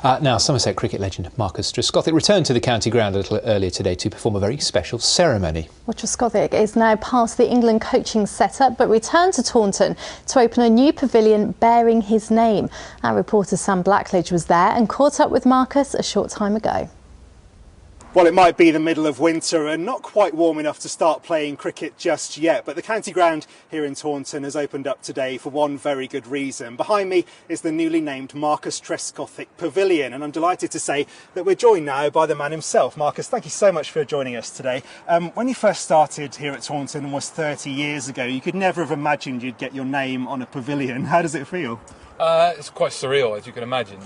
Now, Somerset cricket legend Marcus Trescothick returned to the county ground a little earlier today to perform a very special ceremony. Well, Trescothick is now past the England coaching setup but returned to Taunton to open a new pavilion bearing his name. Our reporter Sam Blackledge was there and caught up with Marcus a short time ago. Well, it might be the middle of winter and not quite warm enough to start playing cricket just yet, but the county ground here in Taunton has opened up today for one very good reason. Behind me is the newly named Marcus Trescothick Pavilion, and I'm delighted to say that we're joined now by the man himself. Marcus, thank you so much for joining us today. When you first started here at Taunton almost 30 years ago, you could never have imagined you'd get your name on a pavilion. How does it feel? It's quite surreal, as you can imagine.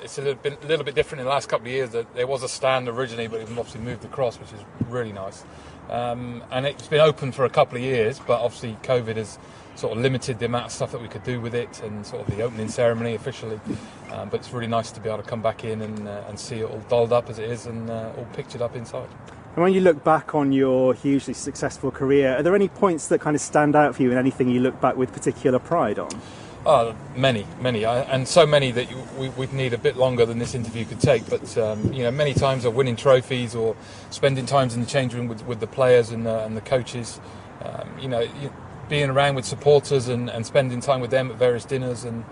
It's a little bit different in the last couple of years. That there was a stand originally, but it's obviously moved across, which is really nice. And it's been open for a couple of years, but obviously COVID has sort of limited the amount of stuff that we could do with it, and sort of the opening ceremony officially. But it's really nice to be able to come back in and see it all dolled up as it is and all pictured up inside. And when you look back on your hugely successful career, are there any points that kind of stand out for you and anything you look back with particular pride on? Oh, many, and so many that we'd need a bit longer than this interview could take. But many times of winning trophies or spending times in the change room with the players and the coaches. Being around with supporters and spending time with them at various dinners and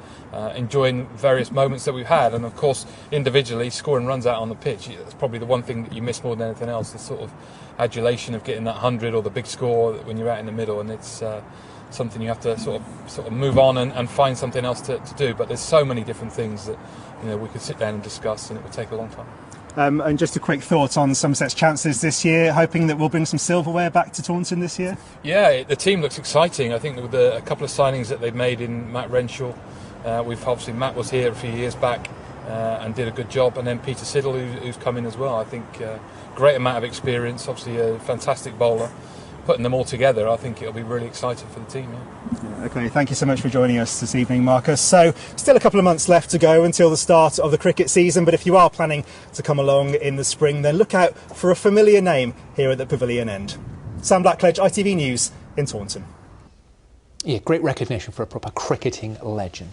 enjoying various moments that we've had. And of course, individually, scoring runs out on the pitch. That's probably the one thing that you miss more than anything else. The sort of adulation of getting that 100 or the big score when you're out in the middle, and it's something you have to sort of move on and find something else to do. But there's so many different things that we could sit down and discuss, and it would take a long time. And just a quick thought on Somerset's chances this year, hoping that we'll bring some silverware back to Taunton this year? Yeah, the team looks exciting. I think with a couple of signings that they've made in Matt Renshaw, Matt was here a few years back and did a good job, and then Peter Siddle who's come in as well. I think great amount of experience, obviously a fantastic bowler. Putting them all together, I think it'll be really exciting for the team. Yeah, OK, thank you so much for joining us this evening, Marcus. So, still a couple of months left to go until the start of the cricket season, but if you are planning to come along in the spring, then look out for a familiar name here at the pavilion end. Sam Blackledge, ITV News in Taunton. Yeah, great recognition for a proper cricketing legend.